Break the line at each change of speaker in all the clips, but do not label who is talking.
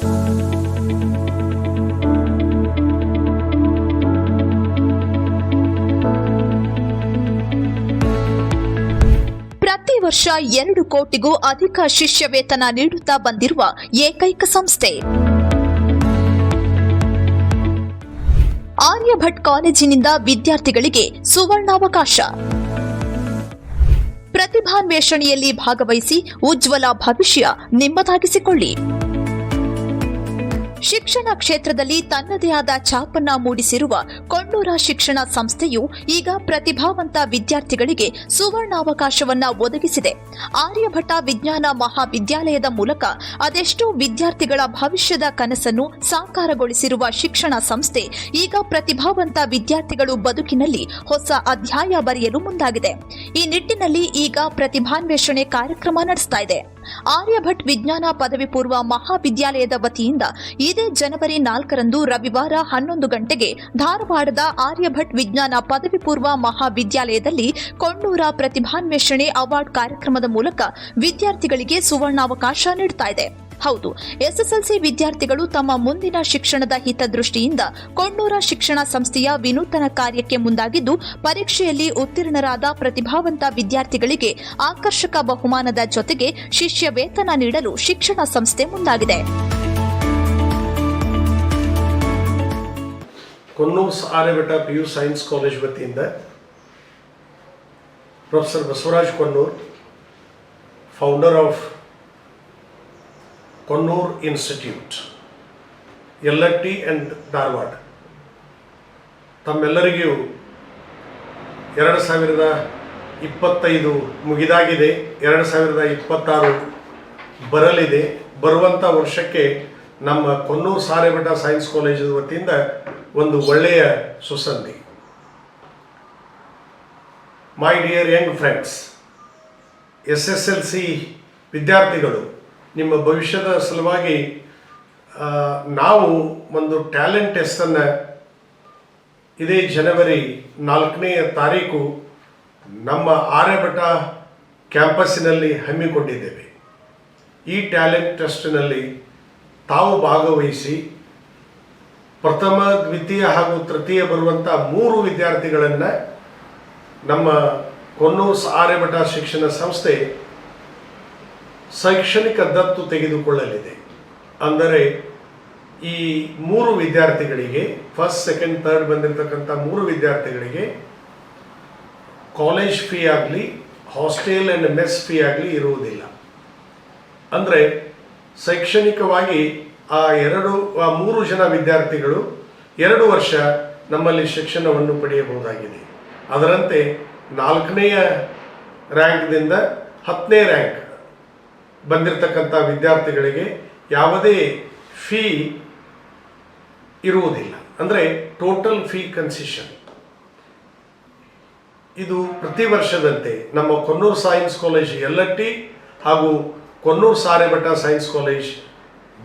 ಪ್ರತಿ ವರ್ಷ 2 ಕೋಟಿಗೂ ಅಧಿಕ ಶಿಷ್ಯ ವೇತನ ನೀಡುತ್ತಾ ಬಂದಿರುವ ಏಕೈಕ ಸಂಸ್ಥೆ ಆರ್ಯಭಟ್ ಕಾಲೇಜಿನಿಂದ ವಿದ್ಯಾರ್ಥಿಗಳಿಗೆ ಸುವರ್ಣಾವಕಾಶ. ಪ್ರತಿಭಾನ್ವೇಷಣೆಯಲ್ಲಿ ಭಾಗವಹಿಸಿ ಉಜ್ವಲ ಭವಿಷ್ಯ ನಿಮ್ಮದಾಗಿಸಿಕೊಳ್ಳಿ. ಶಿಕ್ಷಣ ಕ್ಷೇತ್ರದಲ್ಲಿ ತನ್ನದೇ ಆದ ಛಾಪನ್ನ ಮೂಡಿಸಿರುವ ಕೊಂಡೂರ ಶಿಕ್ಷಣ ಸಂಸ್ಥೆಯು ಈಗ ಪ್ರತಿಭಾವಂತ ವಿದ್ಯಾರ್ಥಿಗಳಿಗೆ ಸುವರ್ಣಾವಕಾಶವನ್ನ ಒದಗಿಸಿದೆ. ಆರ್ಯಭಟ ವಿಜ್ಞಾನ ಮಹಾವಿದ್ಯಾಲಯದ ಮೂಲಕ ಅದೆಷ್ಟೋ ವಿದ್ಯಾರ್ಥಿಗಳ ಭವಿಷ್ಯದ ಕನಸನ್ನು ಸಾಕಾರಗೊಳಿಸಿರುವ ಶಿಕ್ಷಣ ಸಂಸ್ಥೆ ಈಗ ಪ್ರತಿಭಾವಂತ ವಿದ್ಯಾರ್ಥಿಗಳು ಬದುಕಿನಲ್ಲಿ ಹೊಸ ಅಧ್ಯಾಯ ಬರೆಯಲು ಮುಂದಾಗಿದೆ. ಈ ನಿಟ್ಟಿನಲ್ಲಿ ಈಗ ಪ್ರತಿಭಾನ್ವೇಷಣೆ ಕಾರ್ಯಕ್ರಮ ನಡೆಸ್ತಾ ಇದೆ. ಆರ್ಯಭಟ್ ವಿಜ್ಞಾನ ಪದವಿ ಪೂರ್ವ ಮಹಾವಿದ್ಯಾಲಯದ ವತಿಯಿಂದ ಇದೇ ಜನವರಿ 4ರಂದು ರವಿವಾರ 11 ಗಂಟೆಗೆ ಧಾರವಾಡದ ಆರ್ಯಭಟ್ ವಿಜ್ಞಾನ ಪದವಿ ಪೂರ್ವ ಮಹಾವಿದ್ಯಾಲಯದಲ್ಲಿ ಕೊಂಡೂರ ಪ್ರತಿಭಾನ್ವೇಷಣೆ ಅವಾರ್ಡ್ ಕಾರ್ಯಕ್ರಮದ ಮೂಲಕ ವಿದ್ಯಾರ್ಥಿಗಳಿಗೆ ಸುವರ್ಣಾವಕಾಶ ನೀಡುತ್ತಾ ಇದೆ. ಹೌದು, ಎಸ್ಎಸ್ಎಲ್ಸಿ ವಿದ್ಯಾರ್ಥಿಗಳು ತಮ್ಮ ಮುಂದಿನ ಶಿಕ್ಷಣದ ಹಿತದೃಷ್ಟಿಯಿಂದ ಕೊಂಡೂರ ಶಿಕ್ಷಣ ಸಂಸ್ಥೆಯ ವಿನೂತನ ಕಾರ್ಯಕ್ಕೆ ಮುಂದಾಗಿದ್ದು, ಪರೀಕ್ಷೆಯಲ್ಲಿ ಉತ್ತೀರ್ಣರಾದ ಪ್ರತಿಭಾವಂತ ವಿದ್ಯಾರ್ಥಿಗಳಿಗೆ ಆಕರ್ಷಕ ಬಹುಮಾನದ ಜೊತೆಗೆ ಶಿಷ್ಯ ವೇತನ ನೀಡಲು ಶಿಕ್ಷಣ ಸಂಸ್ಥೆ ಮುಂದಾಗಿದೆ.
Konnur Aryabhata PU science college ವತಿಯಿಂದ professor Basavaraj Konnur, founder of Konnur institute, Yallatti and Dharwad, ತಮ್ಮೆಲ್ಲರಿಗೂ 2025 ಮುಗಿದಾಗಿದೆ. 2026 ಬರಲಿದೆ. ಬರುವಂಥ ವರ್ಷಕ್ಕೆ ನಮ್ಮ ಕೊನ್ನೂರು ಆರ್ಯಭಟ ಸೈನ್ಸ್ ಕಾಲೇಜ್ ವತಿಯಿಂದ ಒಂದು ಒಳ್ಳೆಯ ಸುಸಂಧಿ. My dear young friends, SSLC ವಿದ್ಯಾರ್ಥಿಗಳು, ನಿಮ್ಮ ಭವಿಷ್ಯದ ಸಲುವಾಗಿ ನಾವು ಒಂದು ಟ್ಯಾಲೆಂಟ್ ಟೆಸ್ಟನ್ನು ಇದೇ ಜನವರಿ 4ನೇ ತಾರೀಕು ನಮ್ಮ ಆರ್ಯಭಟ ಕ್ಯಾಂಪಸ್ಸಿನಲ್ಲಿ ಹಮ್ಮಿಕೊಂಡಿದ್ದೇವೆ. ಈ ಟ್ಯಾಲೆಂಟ್ ಟೆಸ್ಟ್ನಲ್ಲಿ ತಾವು ಭಾಗವಹಿಸಿ ಪ್ರಥಮ, ದ್ವಿತೀಯ ಹಾಗೂ ತೃತೀಯ ಬರುವಂಥ 3 ವಿದ್ಯಾರ್ಥಿಗಳನ್ನು ನಮ್ಮ ಕೊನ್ನೂರು ಆರ್ಯಭಟ ಶಿಕ್ಷಣ ಸಂಸ್ಥೆ ಶೈಕ್ಷಣಿಕ ದತ್ತು ತೆಗೆದುಕೊಳ್ಳಲಿದೆ. ಅಂದರೆ ಈ 3 ವಿದ್ಯಾರ್ಥಿಗಳಿಗೆ, ಫಸ್ಟ್, ಸೆಕೆಂಡ್, ಥರ್ಡ್ ಬಂದಿರತಕ್ಕಂಥ 3 ವಿದ್ಯಾರ್ಥಿಗಳಿಗೆ ಕಾಲೇಜ್ ಫೀ ಆಗಲಿ, ಹಾಸ್ಟೆಲ್ ಆ್ಯಂಡ್ ಮೆಸ್ ಫೀ ಆಗಲಿ ಇರುವುದಿಲ್ಲ. ಅಂದರೆ ಶೈಕ್ಷಣಿಕವಾಗಿ ಆ 3 ಜನ ವಿದ್ಯಾರ್ಥಿಗಳು 2 ವರ್ಷ ನಮ್ಮಲ್ಲಿ ಶಿಕ್ಷಣವನ್ನು ಪಡೆಯಬಹುದಾಗಿದೆ. ಅದರಂತೆ 4ನೇ ರ್ಯಾಂಕ್ದಿಂದ 10ನೇ ರ್ಯಾಂಕ್ ಬಂದಿರತಕ್ಕಂಥ ವಿದ್ಯಾರ್ಥಿಗಳಿಗೆ ಯಾವುದೇ ಫೀ ಇರುವುದಿಲ್ಲ. ಅಂದರೆ ಟೋಟಲ್ ಫೀ ಕನ್ಸೆಷನ್. ಇದು ಪ್ರತಿ ವರ್ಷದಂತೆ ನಮ್ಮ ಕೊನ್ನೂರು ಸೈನ್ಸ್ ಕಾಲೇಜ್ ಯಲ್ಲಟ್ಟಿ ಹಾಗೂ ಕೊನ್ನೂರು ಆರ್ಯಭಟ ಸೈನ್ಸ್ ಕಾಲೇಜ್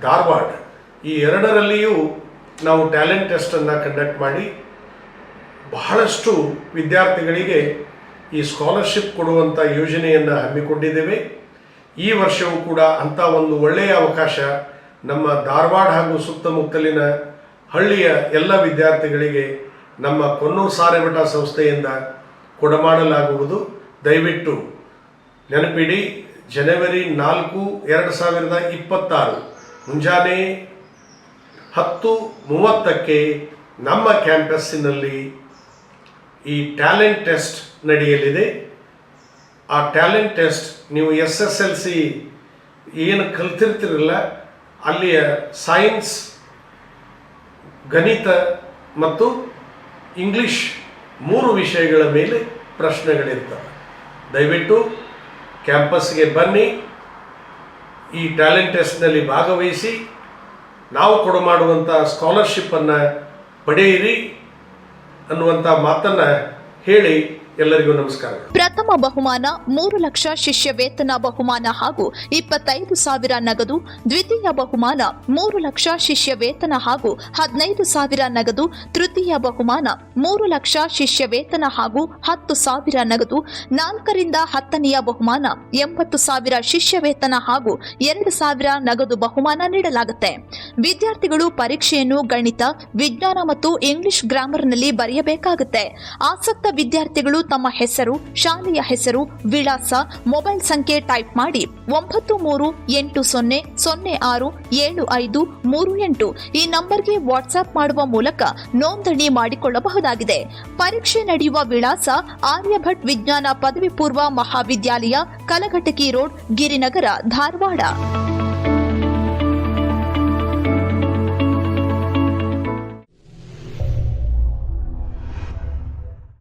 ಧಾರವಾಡ, ಈ 2ರಲ್ಲಿಯೂ ನಾವು ಟ್ಯಾಲೆಂಟ್ ಟೆಸ್ಟನ್ನು ಕಂಡಕ್ಟ್ ಮಾಡಿ ಬಹಳಷ್ಟು ವಿದ್ಯಾರ್ಥಿಗಳಿಗೆ ಈ ಸ್ಕಾಲರ್ಶಿಪ್ ಕೊಡುವಂಥ ಯೋಜನೆಯನ್ನು ಹಮ್ಮಿಕೊಂಡಿದ್ದೇವೆ. ಈ ವರ್ಷವೂ ಕೂಡ ಅಂಥ ಒಂದು ಒಳ್ಳೆಯ ಅವಕಾಶ ನಮ್ಮ ಧಾರವಾಡ ಹಾಗೂ ಸುತ್ತಮುತ್ತಲಿನ ಹಳ್ಳಿಯ ಎಲ್ಲ ವಿದ್ಯಾರ್ಥಿಗಳಿಗೆ ನಮ್ಮ ಕೊನ್ನೂರು ಆರ್ಯಭಟ ಸಂಸ್ಥೆಯಿಂದ ಕೊಡಮಾಡಲಾಗುವುದು. ದಯವಿಟ್ಟು ನೆನಪಿಡಿ, ಜನವರಿ 4, 2026 ಮುಂಜಾನೆ 10:30ಕ್ಕೆ ನಮ್ಮ ಕ್ಯಾಂಪಸ್ಸಿನಲ್ಲಿ ಈ ಟ್ಯಾಲೆಂಟ್ ಟೆಸ್ಟ್ ನಡೆಯಲಿದೆ. ಆ ಟ್ಯಾಲೆಂಟ್ ಟೆಸ್ಟ್ ನೀವು SSLC ಏನು ಕಲ್ತಿರ್ತಿರಲ್ಲ, ಅಲ್ಲಿಯ ಸೈನ್ಸ್, ಗಣಿತ ಮತ್ತು ಇಂಗ್ಲಿಷ್ 3 ವಿಷಯಗಳ ಮೇಲೆ ಪ್ರಶ್ನೆಗಳಿರ್ತವೆ. ದಯವಿಟ್ಟು ಕ್ಯಾಂಪಸ್ಗೆ ಬನ್ನಿ, ಈ ಟ್ಯಾಲೆಂಟ್ ಟೆಸ್ಟ್ನಲ್ಲಿ ಭಾಗವಹಿಸಿ ನಾವು ಕೊಡಮಾಡುವಂಥ ಸ್ಕಾಲರ್ಶಿಪ್ಪನ್ನು ಪಡೆಯಿರಿ ಅನ್ನುವಂಥ ಮಾತನ್ನು ಹೇಳಿ ಎಲ್ಲರಿಗೂ ನಮಸ್ಕಾರ.
ಪ್ರಥಮ ಬಹುಮಾನ 3 ಲಕ್ಷ ಶಿಷ್ಯ ವೇತನ ಬಹುಮಾನ ಹಾಗೂ 25,000 ನಗದು, ದ್ವಿತೀಯ ಬಹುಮಾನ 3 ಲಕ್ಷ ಶಿಷ್ಯ ವೇತನ ಹಾಗೂ 15,000 ನಗದು, ತೃತೀಯ ಬಹುಮಾನ 3 ಲಕ್ಷ ಶಿಷ್ಯ ವೇತನ ಹಾಗೂ 10,000 ನಗದು, 4 ರಿಂದ 10ನೆಯ ಬಹುಮಾನ 80,000 ಶಿಷ್ಯ ವೇತನ ಹಾಗೂ 2,000 ನಗದು ಬಹುಮಾನ ನೀಡಲಾಗುತ್ತೆ. ವಿದ್ಯಾರ್ಥಿಗಳು ಪರೀಕ್ಷೆಯನ್ನು ಗಣಿತ, ವಿಜ್ಞಾನ ಮತ್ತು ಇಂಗ್ಲಿಷ್ ಗ್ರಾಮರ್ನಲ್ಲಿ ಬರೆಯಬೇಕಾಗುತ್ತೆ. ಆಸಕ್ತ ವಿದ್ಯಾರ್ಥಿಗಳು ತಮ್ಮ ಹೆಸರು, ಶಾಲೆಯ ಹೆಸರು, ವಿಳಾಸ, ಮೊಬೈಲ್ ಸಂಖ್ಯೆ ಟೈಪ್ ಮಾಡಿ 9380067538 ಈ ನಂಬರ್ಗೆ ವಾಟ್ಸ್ಆಪ್ ಮಾಡುವ ಮೂಲಕ ನೋಂದಣಿ ಮಾಡಿಕೊಳ್ಳಬಹುದಾಗಿದೆ. ಪರೀಕ್ಷೆ ನಡೆಯುವ ವಿಳಾಸ ಆರ್ಯಭಟ್ ವಿಜ್ಞಾನ ಪದವಿ ಪೂರ್ವ ಮಹಾವಿದ್ಯಾಲಯ, ಕಲಘಟಕಿ ರೋಡ್, ಗಿರಿನಗರ, ಧಾರವಾಡ.